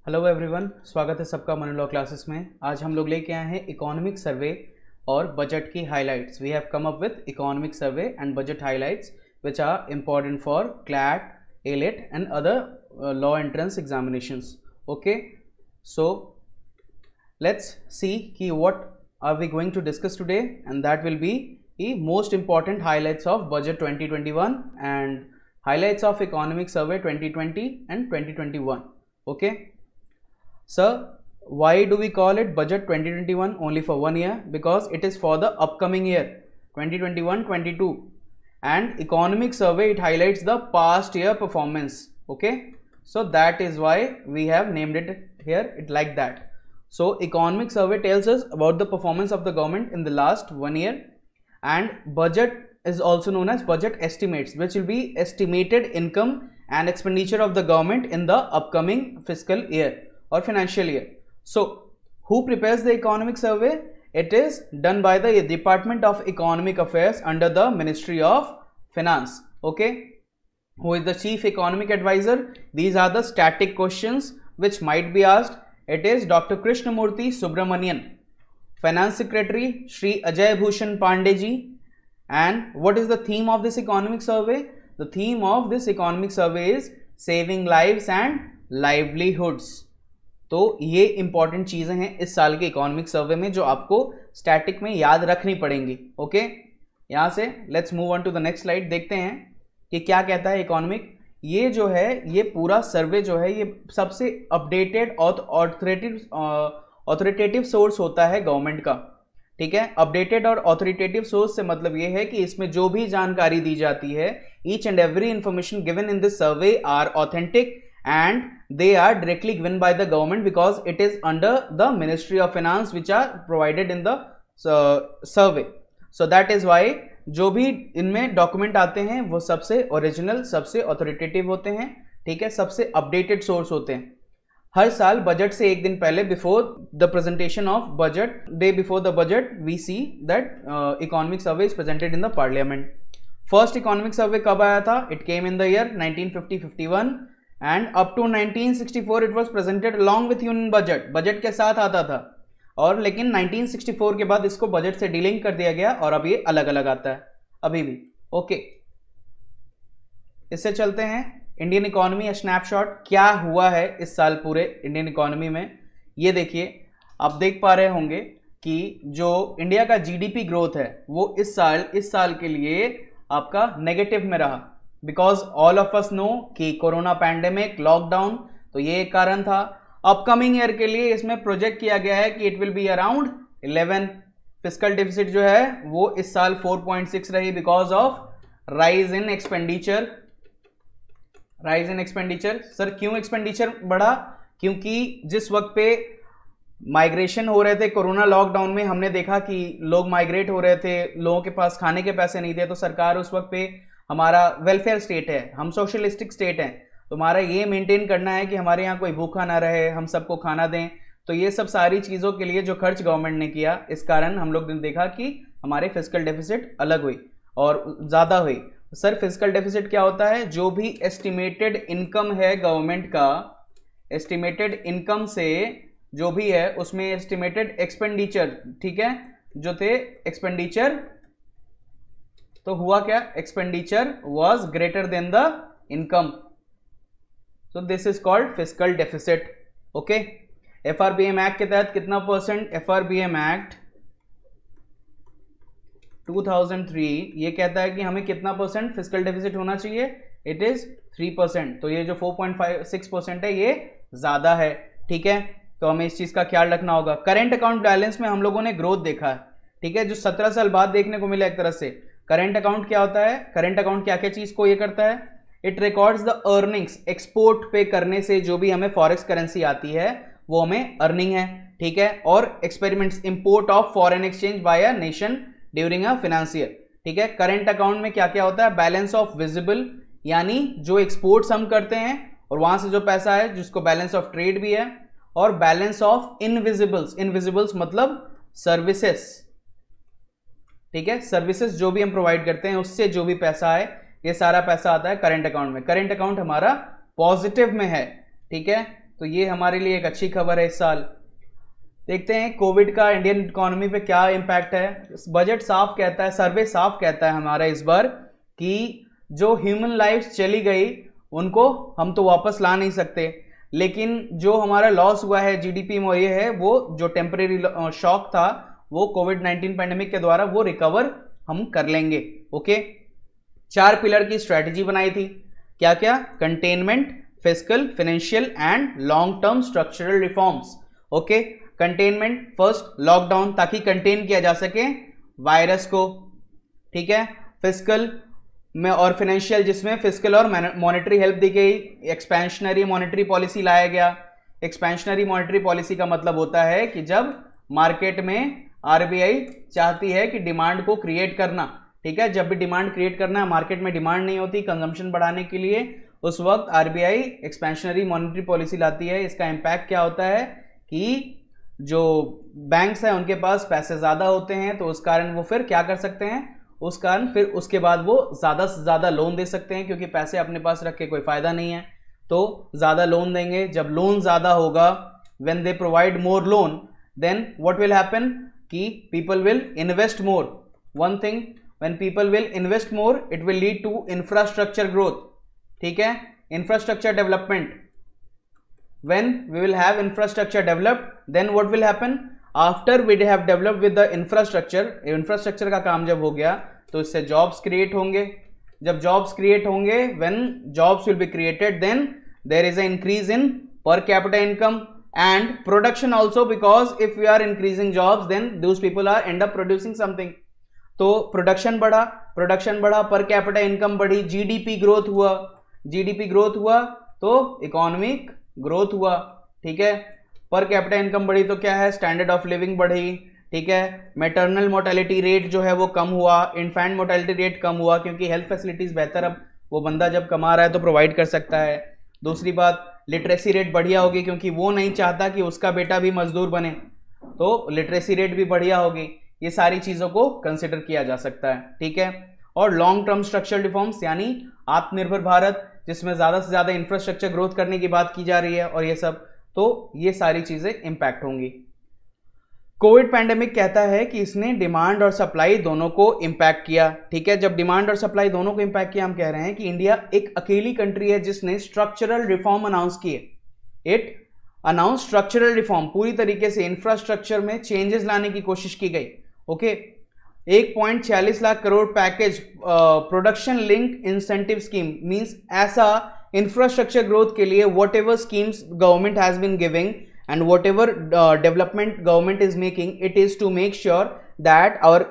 Hello everyone, स्वागत है सबका मनी लॉ क्लासेस में। आज हम लोग लेके आए हैं इकोनॉमिक सर्वे और बजट की highlights. We have come up with economic survey and budget highlights which are important for CLAT, AILET and other law entrance examinations. Okay, so let's see ki what are we going to discuss today, and that will be the most important highlights of budget 2021 and highlights of economic survey 2020 and 2021. Okay, sir, why do we call it budget 2021 only for 1 year? Because it is for the upcoming year 2021-22, and economic survey, it highlights the past year performance. Okay, so that is why we have named it here it like that. So economic survey tells us about the performance of the government in the last 1 year, and budget is also known as budget estimates, which will be estimated income and expenditure of the government in the upcoming fiscal year or financial year. So who prepares the economic survey? It is done by the Department of Economic Affairs under the Ministry of Finance. Okay, who is the chief economic advisor? These are the static questions which might be asked. It is Dr. Krishnamurthy Subramanian, Finance Secretary Shri Ajay Bhushan Pandey ji. And what is the theme of this economic survey? The theme of this economic survey is saving lives and livelihoods. तो ये important चीजें हैं इस साल के economic survey में जो आपको स्टैटिक में याद रखनी पड़ेंगी। ओके, यहां से let's move on to the next slide. देखते हैं कि क्या कहता है इकोनॉमिक। ये जो है, ये पूरा सर्वे जो है, ये सबसे अपडेटेड ऑथोरिटेटिव सोर्स होता है गवर्नमेंट का। ठीक है, अपडेटेड और ऑथोरिटेटिव सोर्स से मतलब ये है कि इसमें जो भी जानकारी दी जाती है, each and every information given in this survey are authentic and they are directly given by the government because it is under the ministry of finance which are provided in the survey. So that is why जो भी इनमें document आते हैं वो सबसे original, सबसे authoritative होते हैं। ठीक है, सबसे अपडेटेड सोर्स होते हैं। हर साल बजट से एक दिन पहले, before the presentation of budget, day before the budget, we see that economic survey is presented in the parliament. First economic survey कब आया था? It came in the year 1950-51 and up to 1964 it was presented along with union budget. Budget के साथ आता था, और लेकिन 1964 के बाद इसको बजट से डीलिंक कर दिया गया और अब ये अलग अलग आता है अभी भी। ओके, इससे चलते हैं इंडियन इकोनॉमी स्नैपशॉट। क्या हुआ है इस साल पूरे इंडियन इकोनॉमी में, ये देखिए। आप देख पा रहे होंगे कि जो इंडिया का जीडीपी ग्रोथ है वो इस साल के लिए आपका नेगेटिव में रहा, because all of us know कि कोरोना पैंडेमिक, लॉकडाउन, तो ये एक कारण था। अपकमिंग ईयर के लिए इसमें प्रोजेक्ट किया गया है कि it will be around 11। Fiscal deficit जो है वो इस साल 4.6 रही because of rise in expenditure. Sir क्यों एक्सपेंडिचर बढ़ा? क्योंकि जिस वक्त पे माइग्रेशन हो रहे थे कोरोना लॉकडाउन में, हमने देखा कि लोग माइग्रेट हो रहे थे, लोगों के पास खाने के पैसे नहीं थे, तो सरकार उस वक्त पे, हमारा वेलफेयर स्टेट है, हम सोशलिस्टिक स्टेट हैं, तो हमारा ये मेंटेन करना है कि हमारे यहाँ कोई भूखा ना रहे, हम सबको खाना दें। तो ये सब सारी चीज़ों के लिए जो खर्च गवर्नमेंट ने किया, इस कारण हम लोग ने देखा कि हमारे फिस्कल डेफिसिट अलग हुई और ज़्यादा हुई। सर फिस्कल डेफिसिट क्या होता है? जो भी एस्टिमेटेड इनकम है गवर्नमेंट का, एस्टिमेटेड इनकम से जो भी है उसमें एस्टिमेटेड एक्सपेंडिचर, ठीक है, जो थे एक्सपेंडिचर, तो हुआ क्या? Expenditure was greater than the income, so this is called fiscal deficit. okay, FRBM act के तहत कितना परसेंट? FRBM एक्ट 2003 ये कहता है कि हमें कितना परसेंट फिस्कल डेफिसिट होना चाहिए? It is 3%। तो ये जो 4.56% है ये ज्यादा है। ठीक है, तो हमें इस चीज का ख्याल रखना होगा। करेंट अकाउंट बैलेंस में हम लोगों ने ग्रोथ देखा है, ठीक है, जो 17 साल बाद देखने को मिला एक तरह से। करेंट अकाउंट क्या होता है? करेंट अकाउंट क्या क्या चीज को ये करता है? It records the earnings. Export पे करने से जो भी हमें फॉरेक्स करेंसी आती है वो हमें अर्निंग है। ठीक है, और experiments, import of foreign exchange bye a nation during a financial. ठीक है, करेंट अकाउंट में क्या क्या होता है? बैलेंस ऑफ विजिबल, यानी जो एक्सपोर्ट्स हम करते हैं और वहां से जो पैसा है जिसको बैलेंस ऑफ ट्रेड भी है, और बैलेंस ऑफ इनविजिबल्स। इनविजिबल्स मतलब सर्विसेस। ठीक है, सर्विसेज जो भी हम प्रोवाइड करते हैं उससे जो भी पैसा है, ये सारा पैसा आता है करंट अकाउंट में। करंट अकाउंट हमारा पॉजिटिव में है, ठीक है, तो ये हमारे लिए एक अच्छी खबर है इस साल। देखते हैं कोविड का इंडियन इकोनॉमी पे क्या इम्पैक्ट है। बजट साफ कहता है, सर्वे साफ कहता है हमारा इस बार कि जो ह्यूमन लाइफ चली गई उनको हम तो वापस ला नहीं सकते, लेकिन जो हमारा लॉस हुआ है जीडीपी में ये है, वो जो टेम्परेरी शॉक था वो कोविड-19 पैंडेमिक के द्वारा वो रिकवर हम कर लेंगे। ओके, 4 पिलर की स्ट्रैटेजी बनाई थी। क्या क्या? Containment, fiscal, financial and long term structural reforms. Okay, containment first lockdown, ताकि कंटेन किया जा सके वायरस को, ठीक है। फिस्कल में और फाइनेंशियल, जिसमें फिस्कल और मॉनेटरी हेल्प दी गई। एक्सपेंशनरी मॉनेटरी पॉलिसी लाया गया। एक्सपेंशनरी मॉनेटरी पॉलिसी का मतलब होता है कि जब मार्केट में आरबीआई चाहती है कि डिमांड को क्रिएट करना, ठीक है, जब भी डिमांड क्रिएट करना है, मार्केट में डिमांड नहीं होती कंजम्पशन बढ़ाने के लिए, उस वक्त आरबीआई एक्सपेंशनरी मॉनेटरी पॉलिसी लाती है। इसका इम्पैक्ट क्या होता है कि जो बैंक्स हैं उनके पास पैसे ज़्यादा होते हैं, तो उस कारण वो फिर क्या कर सकते हैं, उस कारण फिर उसके बाद वो ज़्यादा से ज़्यादा लोन दे सकते हैं, क्योंकि पैसे अपने पास रख के कोई फ़ायदा नहीं है, तो ज़्यादा लोन देंगे। जब लोन ज़्यादा होगा, when they provide more loan, then what will happen कि people will invest more. One thing, when people will invest more, it will lead to infrastructure growth, ठीक है, infrastructure development. When we will have infrastructure developed, then what will happen? After we have developed with the infrastructure का काम जब हो गया तो इससे jobs create होंगे। जब jobs create होंगे, when jobs will be created, then there is an increase in per capita income and production also, because if we are increasing jobs, then those people are end up producing something. तो production बढ़ा, per capita income बढ़ी, GDP growth हुआ तो economic growth हुआ, ठीक है। Per capita income बढ़ी तो क्या है, स्टैंडर्ड ऑफ लिविंग बढ़ी, ठीक है। मैटरनल मोर्टेलिटी रेट जो है वो कम हुआ, इन्फेंट मोर्टेलिटी रेट कम हुआ, क्योंकि हेल्थ फैसिलिटीज बेहतर अब वो बंदा जब कमा रहा है तो प्रोवाइड कर सकता है। दूसरी बात, लिटरेसी रेट बढ़िया होगी, क्योंकि वो नहीं चाहता कि उसका बेटा भी मजदूर बने, तो लिटरेसी रेट भी बढ़िया होगी। ये सारी चीजों को कंसिडर किया जा सकता है, ठीक है। और लॉन्ग टर्म स्ट्रक्चरल रिफॉर्म्स, यानी आत्मनिर्भर भारत, जिसमें ज्यादा से ज्यादा इंफ्रास्ट्रक्चर ग्रोथ करने की बात की जा रही है, और ये सब, तो ये सारी चीजें इंपैक्ट होंगी। कोविड पैंडेमिक कहता है कि इसने डिमांड और सप्लाई दोनों को इंपैक्ट किया, ठीक है। जब डिमांड और सप्लाई दोनों को इंपैक्ट किया, हम कह रहे हैं कि इंडिया एक अकेली कंट्री है जिसने स्ट्रक्चरल रिफॉर्म अनाउंस किए। इट अनाउंस स्ट्रक्चरल रिफॉर्म, पूरी तरीके से इंफ्रास्ट्रक्चर में चेंजेस लाने की कोशिश की गई। Okay, 1.46 lakh crore package production linked incentive scheme, means ऐसा इंफ्रास्ट्रक्चर ग्रोथ के लिए whatever schemes government has been giving and whatever development government is making, it is to make sure that our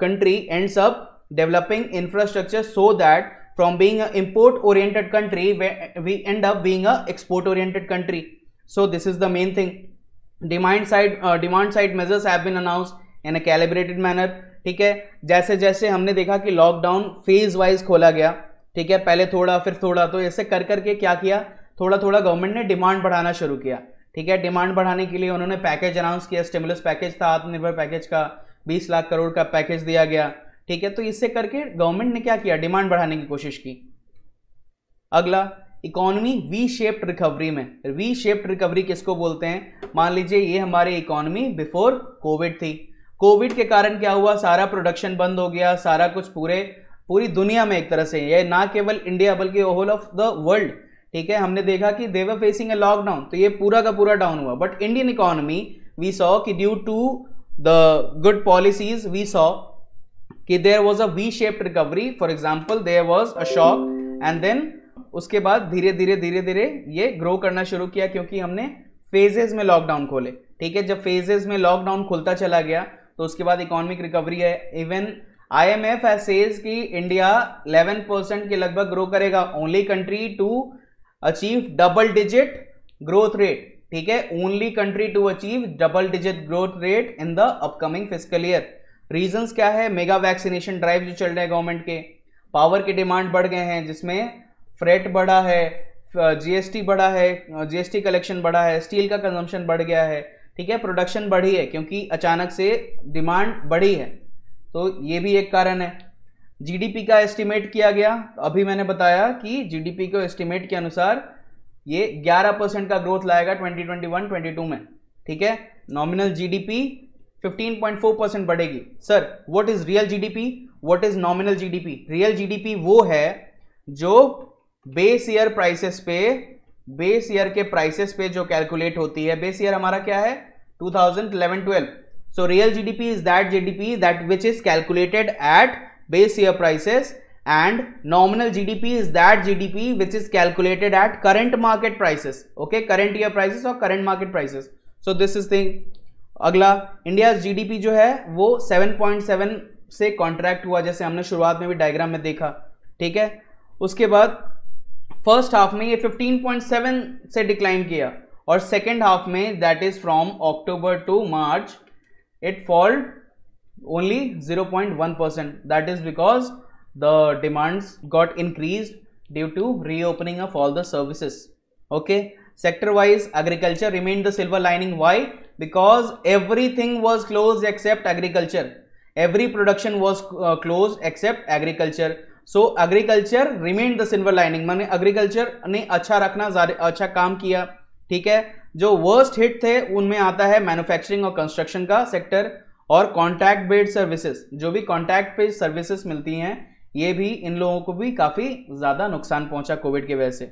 country ends up developing infrastructure, so that from being a import oriented country we end up being a export oriented country. So this is the main thing. Demand side measures have been announced in a calibrated manner, ठीक है। जैसे जैसे हमने देखा कि lockdown phase wise खोला गया, ठीक है, पहले थोड़ा फिर थोड़ा, तो ऐसे कर करके क्या किया, थोड़ा थोड़ा गवर्नमेंट ने डिमांड बढ़ाना शुरू किया, ठीक है। डिमांड बढ़ाने के लिए उन्होंने पैकेज अनाउंस किया, स्टिमुलस पैकेज था, आत्मनिर्भर पैकेज का 20 लाख करोड़ का पैकेज दिया गया, ठीक है। तो इससे करके गवर्नमेंट ने क्या किया, डिमांड बढ़ाने की कोशिश की। अगला, इकोनॉमी वी शेप्ड रिकवरी में। वी शेप्ड रिकवरी किसको बोलते हैं? मान लीजिए ये हमारी इकोनॉमी बिफोर कोविड थी। कोविड के कारण क्या हुआ, सारा प्रोडक्शन बंद हो गया, सारा कुछ पूरी दुनिया में एक तरह से, ये ना केवल इंडिया बल्कि होल ऑफ द वर्ल्ड, ठीक है। हमने देखा कि दे वर फेसिंग अ लॉकडाउन, तो ये पूरा का पूरा डाउन हुआ। But Indian economy we saw कि due to the good policies we saw कि there was a V shaped recovery. For example, there was a shock and then उसके बाद धीरे धीरे ये ग्रो करना शुरू किया, क्योंकि हमने फेजेस में लॉकडाउन खोले, ठीक है। जब फेजेस में लॉकडाउन खुलता चला गया तो उसके बाद इकोनॉमिक रिकवरी है। इवन IMF सेज कि इंडिया 11% के लगभग ग्रो करेगा, only country to achieve double digit growth rate, ठीक है, only country to achieve double digit growth rate in the upcoming fiscal year. Reasons क्या है? मेगा वैक्सीनेशन ड्राइव जो चल रहे हैं गवर्नमेंट के, पावर के डिमांड बढ़ गए हैं, जिसमें फ्रेट बढ़ा है, जीएसटी बढ़ा है, जीएसटी कलेक्शन बढ़ा है, स्टील का कंजम्पशन बढ़ गया है, ठीक है, प्रोडक्शन बढ़ी है क्योंकि अचानक से डिमांड बढ़ी है, तो ये भी एक कारण है। जीडीपी का एस्टिमेट किया गया, अभी मैंने बताया कि जीडीपी को एस्टिमेट के अनुसार ये 11% का ग्रोथ लाएगा 2021-22 में, ठीक है। नॉमिनल जीडीपी 15.4% बढ़ेगी। Sir what is real GDP, what is nominal GDP? Real GDP वो है जो बेस ईयर प्राइसेस पे, बेस ईयर के प्राइसेस पे जो कैलकुलेट होती है। बेस ईयर हमारा क्या है 2011-12। So real GDP is that GDP that which is calculated at base year prices, and nominal GDP is that GDP which is calculated at current market prices, okay, current year prices और current market prices. So this is thing. अगला India GDP जो है वो 7.7 से contract हुआ, जैसे हमने शुरुआत में भी डायग्राम में देखा, ठीक है। उसके बाद फर्स्ट हाफ में ये 15.7 से डिक्लाइन किया, और सेकेंड हाफ में that is from October to March it falled only 0.1%. That is because the demands got increased due to reopening of all the services. Okay, sector wise agriculture remained the silver lining. Why? Because everything was closed except agriculture. Every production was closed except agriculture. So agriculture remained the silver lining. माने agriculture ने अच्छा रखना, अच्छा काम किया, ठीक है। जो worst hit थे उनमें आता है मैन्युफैक्चरिंग और कंस्ट्रक्शन का सेक्टर, और कॉन्टैक्ट बेस्ड सर्विसेज, जो भी कॉन्टैक्ट बेस्ड सर्विसेज मिलती हैं, ये भी इन लोगों को भी काफ़ी ज़्यादा नुकसान पहुंचा कोविड की वजह से।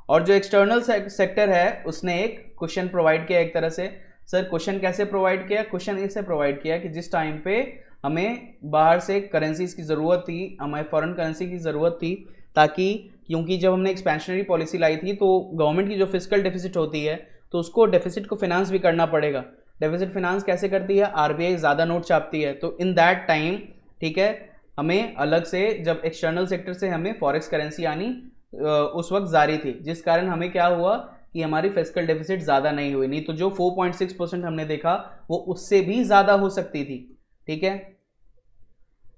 और जो एक्सटर्नल सेक्टर है उसने एक क्वेश्चन प्रोवाइड किया एक तरह से। सर क्वेश्चन कैसे प्रोवाइड किया? क्वेश्चन इससे प्रोवाइड किया कि जिस टाइम पे हमें बाहर से करेंसीज की ज़रूरत थी, हमें फॉरेन करेंसी की ज़रूरत थी, ताकि क्योंकि जब हमने एक्सपेंशनरी पॉलिसी लाई थी तो गवर्नमेंट की जो फिजिकल डेफिसिट होती है तो उसको डेफिसिट को फिनांस भी करना पड़ेगा। डेफिसिट फिनांस कैसे करती है? आरबीआई ज़्यादा नोट छापती है। तो इन दैट टाइम, ठीक है, हमें अलग से जब एक्सटर्नल सेक्टर से हमें फॉरेक्स करेंसी आनी उस वक्त जारी थी, जिस कारण हमें क्या हुआ कि हमारी फिजिकल डेफिसिट ज़्यादा नहीं हुई, नहीं तो जो 4.6% हमने देखा वो उससे भी ज़्यादा हो सकती थी, ठीक है।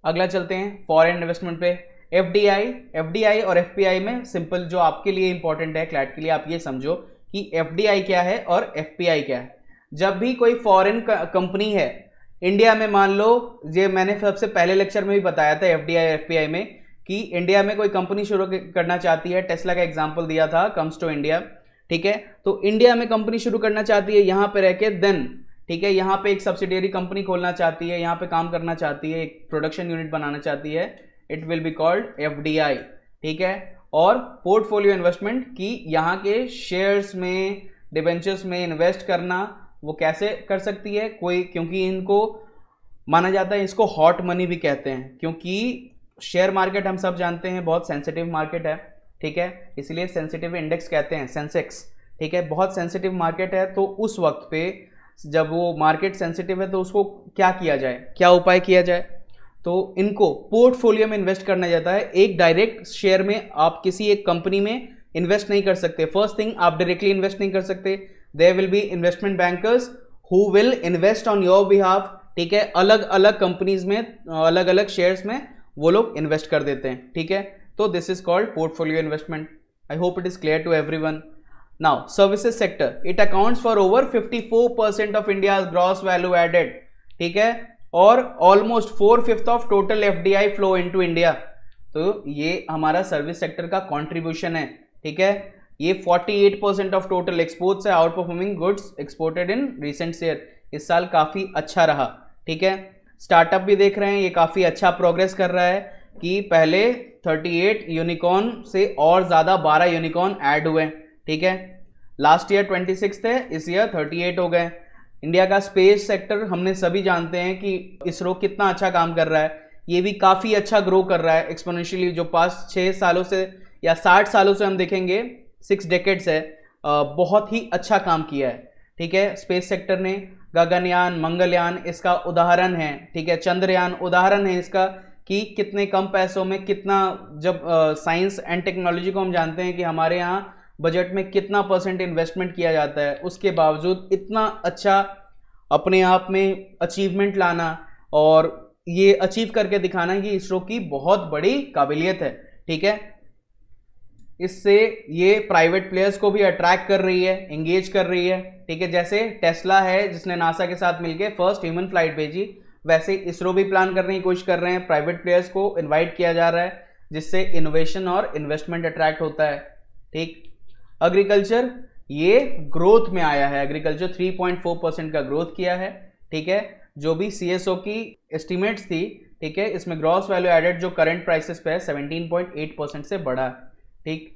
अगला चलते हैं फॉरेन इन्वेस्टमेंट पे। एफडीआई और एफपीआई में सिंपल जो आपके लिए इंपॉर्टेंट है क्लैट के लिए, आप ये समझो कि एफडीआई क्या है और एफपीआई क्या है। जब भी कोई फॉरेन कंपनी है इंडिया में, मान लो ये मैंने सबसे पहले लेक्चर में भी बताया था एफडीआई एफपीआई में, कि इंडिया में कोई कंपनी शुरू करना चाहती है, टेस्ला का एग्जांपल दिया था, कम्स टू इंडिया, ठीक है। तो इंडिया में कंपनी शुरू करना चाहती है यहाँ पे रह के, देन ठीक है, यहाँ पे एक सब्सिडियरी कंपनी खोलना चाहती है, यहाँ पे काम करना चाहती है, एक प्रोडक्शन यूनिट बनाना चाहती है, it will be called FDI, ठीक है। और पोर्टफोलियो इन्वेस्टमेंट की यहाँ के शेयर्स में, डिबेंचर्स में इन्वेस्ट करना, वो कैसे कर सकती है कोई, क्योंकि इनको माना जाता है, इसको हॉट मनी भी कहते हैं, क्योंकि शेयर मार्केट हम सब जानते हैं बहुत सेंसिटिव मार्केट है, ठीक है, इसलिए सेंसिटिव इंडेक्स कहते हैं, सेंसेक्स, ठीक है, बहुत सेंसिटिव मार्केट है। तो उस वक्त पे जब वो मार्केट सेंसिटिव है तो उसको क्या किया जाए, क्या उपाय किया जाए? तो इनको पोर्टफोलियो में इन्वेस्ट करना जाता है। एक डायरेक्ट शेयर में आप किसी एक कंपनी में इन्वेस्ट नहीं कर सकते। फर्स्ट थिंग, आप डायरेक्टली इन्वेस्ट नहीं कर सकते। There will be investment bankers who will invest on your behalf, ठीक है, अलग अलग कंपनीज में, अलग अलग शेयर्स में वो लोग इन्वेस्ट कर देते हैं, ठीक है। तो this is called portfolio investment. I hope it is clear to everyone. Now services sector, it accounts for over 54% of India's gross value added, ठीक है, और almost 4/5 of total FDI flow into India. तो ये हमारा service sector का contribution है, ठीक है। ये 48% ऑफ टोटल एक्सपोर्ट्स है, out performing goods exported in recent year. इस साल काफी अच्छा रहा, ठीक है। स्टार्टअप भी देख रहे हैं, ये काफी अच्छा प्रोग्रेस कर रहा है कि पहले 38 यूनिकॉर्न से और ज्यादा 12 यूनिकॉर्न ऐड हुए, ठीक है। लास्ट ईयर 26 थे, इस ईयर 38 हो गए। इंडिया का स्पेस सेक्टर हमने सभी जानते हैं कि इसरो कितना अच्छा काम कर रहा है, ये भी काफी अच्छा ग्रो कर रहा है एक्सपोनेंशियली। जो पास्ट 6 सालों से या 60 सालों से हम देखेंगे, 6 डेकेड्स है, बहुत ही अच्छा काम किया है, ठीक है। स्पेस सेक्टर ने गगनयान, मंगलयान इसका उदाहरण है, ठीक है। चंद्रयान उदाहरण है इसका कि कितने कम पैसों में कितना, जब साइंस एंड टेक्नोलॉजी को हम जानते हैं कि हमारे यहाँ बजट में कितना % इन्वेस्टमेंट किया जाता है, उसके बावजूद इतना अच्छा अपने आप में अचीवमेंट लाना और ये अचीव करके दिखाना, ये इसरो की बहुत बड़ी काबिलियत है, ठीक है। इससे ये प्राइवेट प्लेयर्स को भी अट्रैक्ट कर रही है, एंगेज कर रही है, ठीक है। जैसे टेस्ला है जिसने नासा के साथ मिलकर फर्स्ट ह्यूमन फ्लाइट भेजी, वैसे इसरो भी प्लान करने की कोशिश कर रहे हैं, प्राइवेट प्लेयर्स को इनवाइट किया जा रहा है, जिससे इनोवेशन और इन्वेस्टमेंट अट्रैक्ट होता है, ठीक। एग्रीकल्चर ये ग्रोथ में आया है, एग्रीकल्चर 3.4% का ग्रोथ किया है, ठीक है। जो भी सीएसओ की एस्टिमेट्स थी, ठीक है, इसमें ग्रॉस वैल्यू एडेड जो करंट प्राइसेस पे है 17.8% से बढ़ा, ठीक।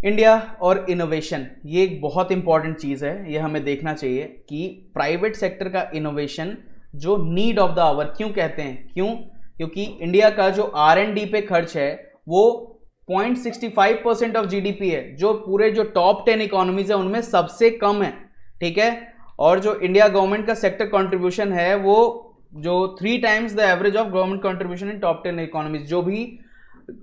इंडिया और इनोवेशन, ये एक बहुत इंपॉर्टेंट चीज है, ये हमें देखना चाहिए कि प्राइवेट सेक्टर का इनोवेशन जो नीड ऑफ द आवर क्यों कहते हैं, क्योंकि इंडिया का जो R&D पे खर्च है वो 0.65% ऑफ जीडीपी है, जो पूरे जो टॉप 10 इकोनॉमीज है उनमें सबसे कम है, ठीक है। और जो इंडिया गवर्नमेंट का सेक्टर कंट्रीब्यूशन है वो जो 3 times the average of government contribution in top 10 economies, जो भी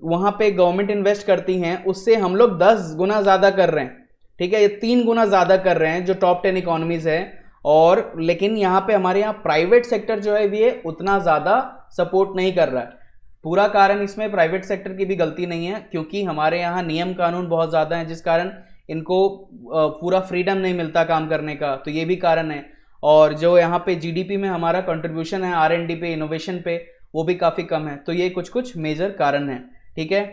वहां पे गवर्नमेंट इन्वेस्ट करती हैं उससे हम लोग 10 गुना ज्यादा कर रहे हैं, ठीक है। ये 3 गुना ज्यादा कर रहे हैं जो टॉप 10 इकोनॉमीज है, और लेकिन यहाँ पे हमारे यहाँ प्राइवेट सेक्टर जो है ये उतना ज्यादा सपोर्ट नहीं कर रहा है। पूरा कारण इसमें प्राइवेट सेक्टर की भी गलती नहीं है, क्योंकि हमारे यहाँ नियम कानून बहुत ज्यादा है जिस कारण इनको पूरा फ्रीडम नहीं मिलता काम करने का, तो ये भी कारण है। और जो यहाँ पे जीडीपी में हमारा कंट्रीब्यूशन है R&D पे, इनोवेशन पे, वो भी काफी कम है। तो ये कुछ मेजर कारण है, ठीक है।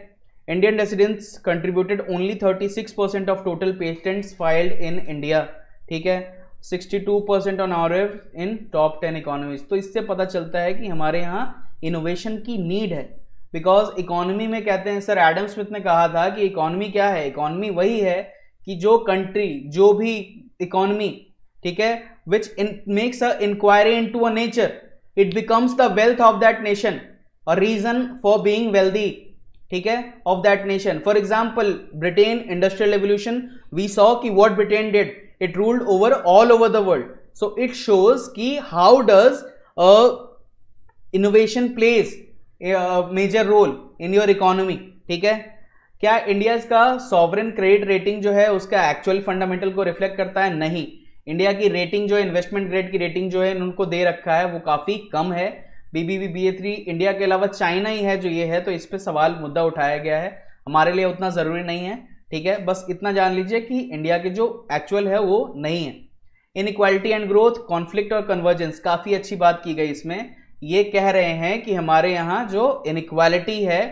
Indian residents contributed only 36% of total patents filed in India, ठीक है, 62% on average in top 10 economies. तो इससे पता चलता है कि हमारे यहाँ इनोवेशन की नीड है, बिकॉज इकोनॉमी में कहते हैं, सर एडम स्मिथ ने कहा था कि इकोनॉमी क्या है, इकोनॉमी वही है कि जो कंट्री, जो भी इकोनॉमी, ठीक है, which makes a inquiry into a nature, it becomes the wealth of that nation, a reason for being wealthy, ठीक है, of that nation. For example Britain industrial revolution, we saw कि what Britain did, it ruled over all over the world. So it shows कि how does innovation plays major role in your economy, ठीक है। क्या India का sovereign credit rating जो है उसका actual fundamental को रिफ्लेक्ट करता है? नहीं। इंडिया की रेटिंग जो है, इन्वेस्टमेंट ग्रेड की रेटिंग जो है उनको दे रखा है, वो काफी कम है। BBB BA3 इंडिया के अलावा चाइना ही है जो ये है, तो इस पे सवाल मुद्दा उठाया गया है, हमारे लिए उतना जरूरी नहीं है, ठीक है। बस इतना जान लीजिए कि इंडिया के जो एक्चुअल है वो नहीं है। इनइक्वालिटी एंड ग्रोथ, कॉन्फ्लिक्ट और कन्वर्जेंस, काफी अच्छी बात की गई इसमें। ये कह रहे हैं कि हमारे यहाँ जो इनइक्वालिटी है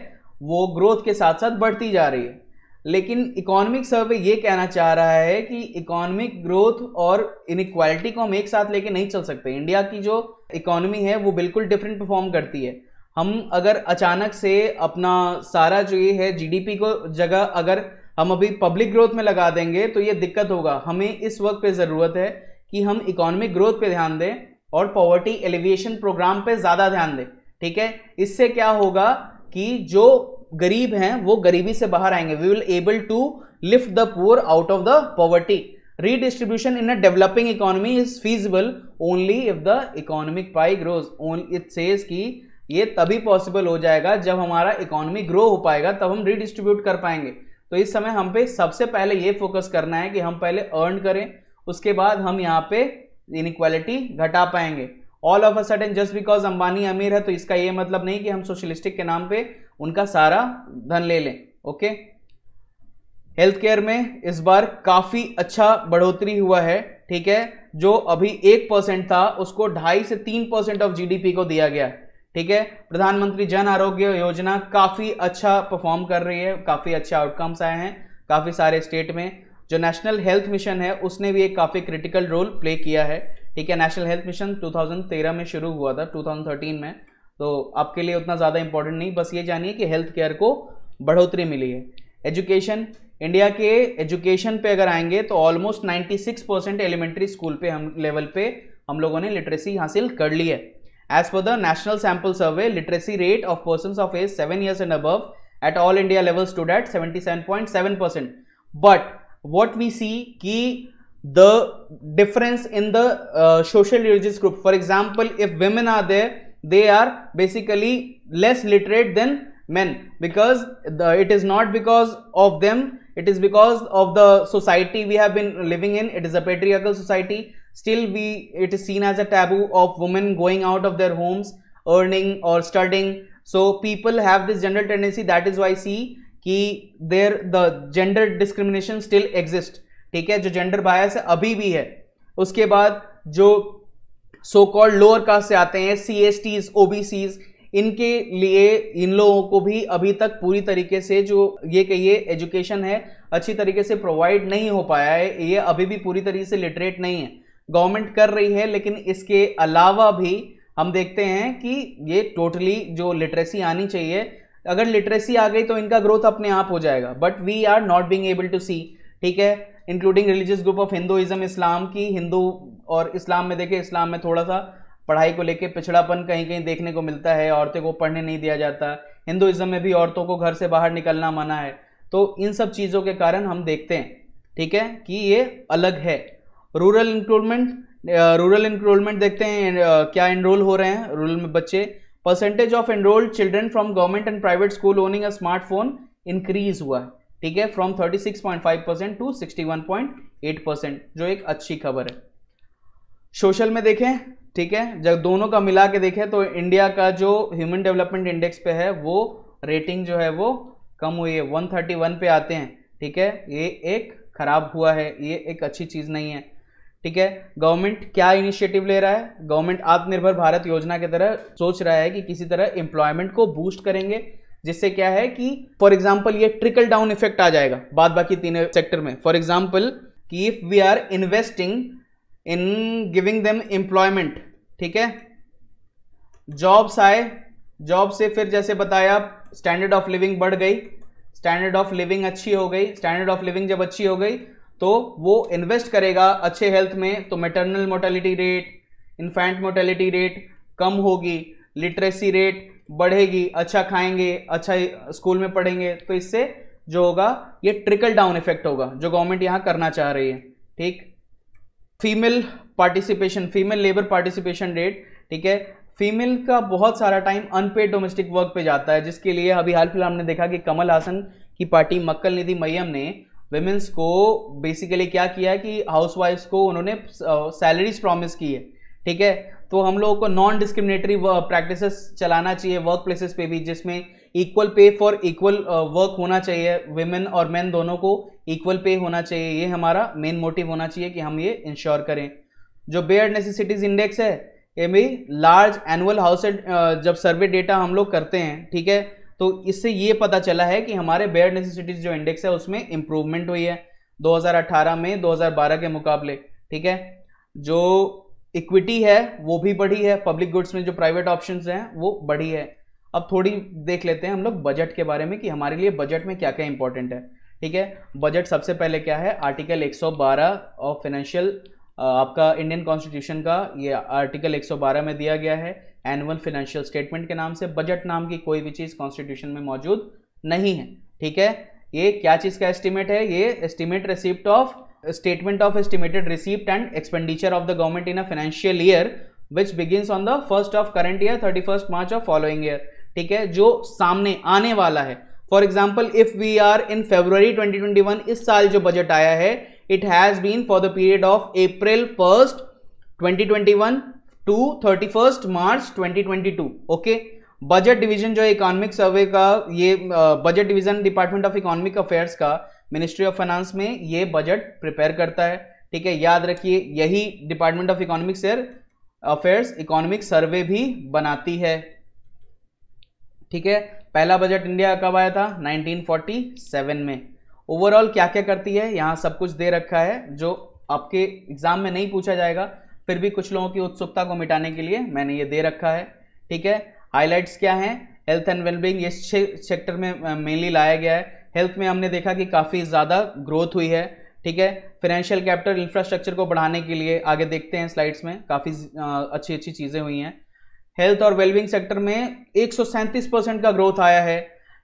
वो ग्रोथ के साथ साथ बढ़ती जा रही है, लेकिन इकोनॉमिक सर्वे ये कहना चाह रहा है कि इकोनॉमिक ग्रोथ और इनइक्वालिटी को हम एक साथ लेके नहीं चल सकते। इंडिया की जो इकोनॉमी है वो बिल्कुल डिफरेंट परफॉर्म करती है। हम अगर अचानक से अपना सारा जो ये है जीडीपी को जगह अगर हम अभी पब्लिक ग्रोथ में लगा देंगे तो ये दिक्कत होगा। हमें इस वक्त पे जरूरत है कि हम इकोनॉमिक ग्रोथ पे ध्यान दें और पॉवर्टी एलिविएशन प्रोग्राम पे ज्यादा ध्यान दें, ठीक है। इससे क्या होगा कि जो गरीब हैं वो गरीबी से बाहर आएंगे। We will able to lift the poor out of the poverty. Redistribution in a developing economy is feasible only if the economic pie grows. It says कि ये तभी पॉसिबल हो जाएगा जब हमारा इकोनॉमी ग्रो हो पाएगा, तब हम रीडिस्ट्रीब्यूट कर पाएंगे। तो इस समय हम पे सबसे पहले ये फोकस करना है कि हम पहले अर्न करें, उसके बाद हम यहाँ पे इनइक्वालिटी घटा पाएंगे। All of a sudden just because Ambani अमीर है तो इसका ये मतलब नहीं कि हम सोशलिस्टिक के नाम पे उनका सारा धन ले लें, ओके। हेल्थ केयर में इस बार काफी अच्छा बढ़ोतरी हुआ है, ठीक है। जो अभी 1% था उसको 2.5 से 3% ऑफ जीडीपी को दिया गया, ठीक है। प्रधानमंत्री जन आरोग्य योजना काफी अच्छा परफॉर्म कर रही है, काफी अच्छे आउटकम्स आए हैं काफी सारे स्टेट में। जो नेशनल हेल्थ मिशन है उसने भी एक काफी क्रिटिकल रोल प्ले किया है, ठीक है। नेशनल हेल्थ मिशन 2013 में शुरू हुआ था, 2013 में, तो आपके लिए उतना ज़्यादा इंपॉर्टेंट नहीं, बस ये जानिए कि हेल्थ केयर को बढ़ोतरी मिली है। एजुकेशन, इंडिया के एजुकेशन पे अगर आएंगे तो ऑलमोस्ट 96% एलिमेंट्री स्कूल पे हम लेवल पे हम लोगों ने लिटरेसी हासिल कर ली है। As per the national sample survey, literacy rate of persons of age 7 years and above at all India level stood at 77.7%। But what we see ki the difference in the social religious group, for example if women are there, they are basically less literate than men, because it is not because of them, it is because of the society we have been living in. It is a patriarchal society. Still it is seen as a taboo of women going out of their homes, earning or studying. So people have this general tendency, that is why see कि there the gender discrimination still exist, ठीक है। जो gender bias है अभी भी है। उसके बाद जो सो कॉल्ड लोअर कास्ट से आते हैं, SC STs OBCs, इनके लिए इन लोगों को भी अभी तक पूरी तरीके से जो ये कहिए एजुकेशन है अच्छी तरीके से प्रोवाइड नहीं हो पाया है, ये अभी भी पूरी तरीके से लिटरेट नहीं है। गवर्नमेंट कर रही है, लेकिन इसके अलावा भी हम देखते हैं कि ये टोटली जो लिटरेसी आनी चाहिए, अगर लिटरेसी आ गई तो इनका ग्रोथ अपने आप हो जाएगा, but we are not being able to see, ठीक है। Including religious group of Hinduism, Islam की, हिंदू और इस्लाम में देखें, इस्लाम में थोड़ा सा पढ़ाई को लेके पिछड़ापन कहीं कहीं देखने को मिलता है, औरतों को पढ़ने नहीं दिया जाता। हिंदुइज्म में भी औरतों को घर से बाहर निकलना मना है। तो इन सब चीज़ों के कारण हम देखते हैं, ठीक है, कि ये अलग है। रूरल इनरोलमेंट देखते हैं, क्या इनरोल हो रहे हैं रूरल में बच्चे। Percentage of enrolled children from government and private school owning a smartphone increase हुआ है, ठीक है, फ्रॉम 36.5% टू 61.8%, जो एक अच्छी खबर है। सोशल में देखें, ठीक है, जब दोनों का मिला के देखें तो इंडिया का जो ह्यूमन डेवलपमेंट इंडेक्स पे है वो रेटिंग जो है वो कम हुई है, 131 पे आते हैं, ठीक है, ये एक खराब हुआ है, ये एक अच्छी चीज़ नहीं है, ठीक है। गवर्नमेंट क्या इनिशिएटिव ले रहा है, गवर्नमेंट आत्मनिर्भर भारत योजना की तरह सोच रहा है कि किसी तरह एम्प्लॉयमेंट को बूस्ट करेंगे, जिससे क्या है कि फॉर एग्जाम्पल ये ट्रिकल डाउन इफेक्ट आ जाएगा बाद बाकी तीनों सेक्टर में। फॉर एग्जाम्पल कि if we are investing in giving them employment, ठीक है, जॉब्स आए, जॉब से फिर जैसे बताया स्टैंडर्ड ऑफ लिविंग बढ़ गई, स्टैंडर्ड ऑफ लिविंग अच्छी हो गई, स्टैंडर्ड ऑफ लिविंग जब अच्छी हो गई तो वो इन्वेस्ट करेगा अच्छे हेल्थ में, तो maternal mortality rate, infant mortality rate कम होगी, लिटरेसी रेट बढ़ेगी, अच्छा खाएंगे, अच्छा स्कूल में पढ़ेंगे, तो इससे जो होगा ये ट्रिकल डाउन इफेक्ट होगा जो गवर्नमेंट यहां करना चाह रही है, ठीक। Female participation, female labour participation rate, ठीक है, फीमेल का बहुत सारा टाइम अनपेड डोमेस्टिक वर्क पे जाता है, जिसके लिए अभी हाल फिलहाल हमने देखा कि कमल हासन की पार्टी मक्कल निधि मय्यम ने विमेंस को बेसिकली क्या किया है कि हाउसवाइफ्स को उन्होंने सैलरीज प्रॉमिस की है, ठीक है। तो हम लोगों को नॉन डिस्क्रिमिनेटरी प्रैक्टिसेस चलाना चाहिए वर्क प्लेसेस पे भी, जिसमें equal pay for equal work होना चाहिए, विमेन और मेन दोनों को इक्वल पे होना चाहिए, ये हमारा मेन मोटिव होना चाहिए कि हम ये इंश्योर करें। जो बेयर नेसेसिटीज इंडेक्स है, ये भी लार्ज एनुअल हाउस जब सर्वे डेटा हम लोग करते हैं, ठीक है, तो इससे ये पता चला है कि हमारे बेयर नेसेसिटीज जो इंडेक्स है उसमें इंप्रूवमेंट हुई है 2018 में 2012 के मुकाबले, ठीक है। जो इक्विटी है वो भी बढ़ी है, पब्लिक गुड्स में जो प्राइवेट ऑप्शंस हैं वो बढ़ी है। अब थोड़ी देख लेते हैं हम लोग बजट के बारे में कि हमारे लिए बजट में क्या क्या इंपॉर्टेंट है, ठीक है। बजट सबसे पहले क्या है, आर्टिकल 112 ऑफ फाइनेंशियल आपका इंडियन कॉन्स्टिट्यूशन का ये आर्टिकल 112 में दिया गया है, एनुअल फाइनेंशियल स्टेटमेंट के नाम से। बजट नाम की कोई भी चीज़ कॉन्स्टिट्यूशन में मौजूद नहीं है, ठीक है। ये क्या चीज़ का एस्टिमेट है, ये estimate receipt of statement of estimated receipt and expenditure of the government in a financial year which begins on the 1st of current year 31st March of following year, ठीक है, जो सामने आने वाला है। For example if we are in February 2021, इस साल जो बजट आया है it has been for the period of April 1st 2021 to 31st March 2022, okay. Budget division जो है इकोनॉमिक सर्वे का, ये budget division department of economic affairs का मिनिस्ट्री ऑफ फाइनेंस में ये बजट प्रिपेयर करता है, ठीक है। याद रखिए यही department of economic affairs economic survey भी बनाती है, ठीक है। पहला बजट इंडिया कब आया था, 1947 में। ओवरऑल क्या क्या करती है यहाँ सब कुछ दे रखा है, जो आपके एग्जाम में नहीं पूछा जाएगा, फिर भी कुछ लोगों की उत्सुकता को मिटाने के लिए मैंने ये दे रखा है, ठीक है। हाइलाइट्स क्या हैं, हेल्थ एंड वेलबींग ये सेक्टर में मेनली लाया गया है। हेल्थ में हमने देखा कि काफ़ी ज़्यादा ग्रोथ हुई है, ठीक है। फाइनेंशियल कैपिटल इंफ्रास्ट्रक्चर को बढ़ाने के लिए आगे देखते हैं स्लाइड्स में, काफ़ी अच्छी अच्छी चीज़ें हुई हैं। हेल्थ और वेलबींग सेक्टर में 137% का ग्रोथ आया है।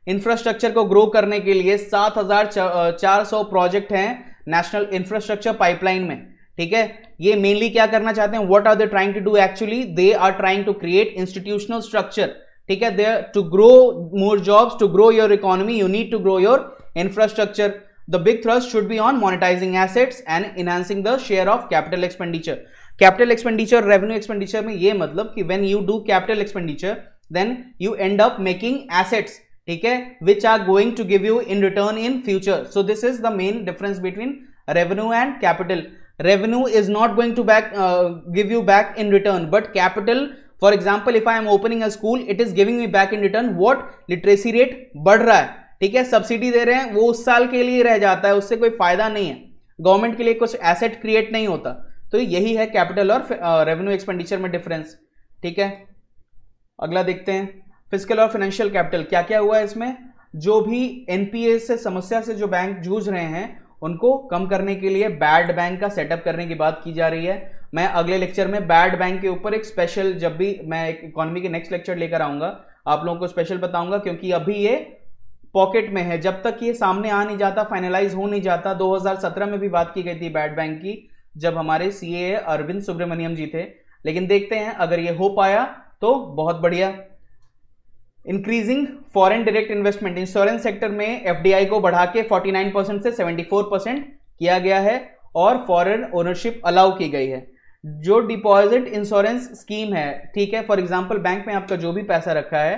इंफ्रास्ट्रक्चर को ग्रो करने के लिए 7400 प्रोजेक्ट हैं नेशनल इंफ्रास्ट्रक्चर पाइपलाइन में, ठीक है। ये मेनली क्या करना चाहते हैं, what are they trying to do, actually they are trying to create institutional structure, ठीक है। There to grow more jobs, to grow your economy you need to grow your infrastructure. The big thrust should be on monetising assets and enhancing the share of capital expenditure. Capital expenditure, revenue expenditure में ये मतलब कि when you do capital expenditure then you end up making assets, ठीक है, which are going to give you in return in future. So this is the main difference between revenue and capital. Revenue is not going to give you back in return, but capital for example if I am opening a school, it is giving me back in return what, literacy rate बढ़ रहा है, ठीक है, subsidy दे रहे हैं, वो उस साल के लिए रह जाता है, उससे कोई फायदा नहीं है, गवर्नमेंट के लिए कुछ एसेट क्रिएट नहीं होता। तो यही है कैपिटल और रेवेन्यू एक्सपेंडिचर में डिफरेंस, ठीक है। अगला देखते हैं फिजिकल और फाइनेंशियल कैपिटल, क्या क्या हुआ है इसमें। जो भी एनपीए से समस्या से जो बैंक जूझ रहे हैं उनको कम करने के लिए बैड बैंक का सेटअप करने की बात की जा रही है। मैं अगले लेक्चर में बैड बैंक के ऊपर एक स्पेशल, जब भी मैं एक इकोनॉमी के नेक्स्ट लेक्चर लेकर आऊंगा आप लोगों को स्पेशल बताऊंगा, क्योंकि अभी ये पॉकेट में है, जब तक ये सामने आ नहीं जाता, फाइनलाइज हो नहीं जाता। 2017 में भी बात की गई थी बैड बैंक की, जब हमारे सीए अरविंद सुब्रमण्यम जी थे, लेकिन देखते हैं अगर ये हो पाया तो बहुत बढ़िया। Increasing foreign direct investment, insurance sector में एफडीआई को बढ़ा के 49% से 74% किया गया है और फॉरेन ओनरशिप अलाउ की गई है। जो डिपॉजिट इंश्योरेंस स्कीम है, ठीक है, फॉर एग्जांपल बैंक में आपका जो भी पैसा रखा है,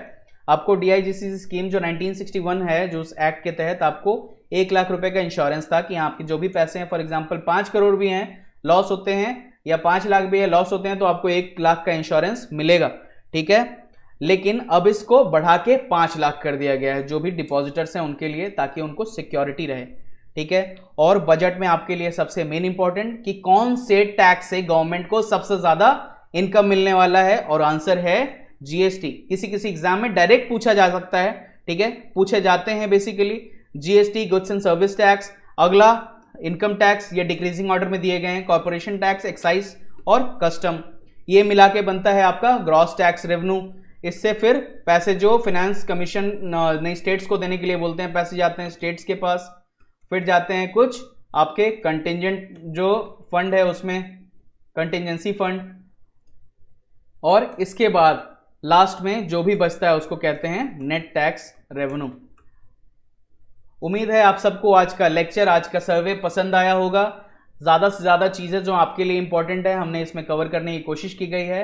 आपको डीआईजीसी स्कीम जो 1961 है, जो उस एक्ट के तहत आपको 1 लाख रुपए का इंश्योरेंस था कि आपके जो भी पैसे हैं, फॉर एग्जांपल 5 करोड़ भी हैं लॉस होते हैं, या 5 लाख भी है लॉस होते हैं, तो आपको 1 लाख का इंश्योरेंस मिलेगा, ठीक है। लेकिन अब इसको बढ़ा के 5 लाख कर दिया गया है जो भी डिपॉजिटर्स हैं उनके लिए, ताकि उनको सिक्योरिटी रहे, ठीक है। और बजट में आपके लिए सबसे मेन इंपॉर्टेंट कि कौन से टैक्स से गवर्नमेंट को सबसे ज्यादा इनकम मिलने वाला है, और आंसर है जीएसटी। किसी किसी एग्जाम में डायरेक्ट पूछा जा सकता है, ठीक है, पूछे जाते हैं basically GST, goods and service tax. अगला इनकम टैक्स, ये डिक्रीजिंग ऑर्डर में दिए गए हैं, कॉर्पोरेशन टैक्स, एक्साइज और कस्टम, ये मिला के बनता है आपका ग्रॉस टैक्स रेवेन्यू। इससे फिर पैसे जो फाइनेंस कमीशन नई स्टेट्स को देने के लिए बोलते हैं, पैसे जाते हैं स्टेट्स के पास, फिर जाते हैं कुछ आपके कंटिजेंट जो फंड है उसमें, कंटिजेंसी फंड, और इसके बाद लास्ट में जो भी बचता है उसको कहते हैं नेट टैक्स रेवेन्यू। उम्मीद है आप सबको आज का लेक्चर, आज का सर्वे पसंद आया होगा। ज़्यादा से ज़्यादा चीज़ें जो आपके लिए इंपॉर्टेंट है हमने इसमें कवर करने की कोशिश की गई है।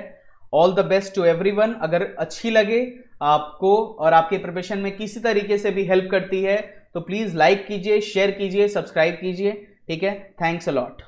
All the best to everyone. अगर अच्छी लगे आपको और आपके प्रिपरेशन में किसी तरीके से भी हेल्प करती है तो प्लीज़ लाइक कीजिए, शेयर कीजिए, सब्सक्राइब कीजिए, ठीक है। Thanks a lot.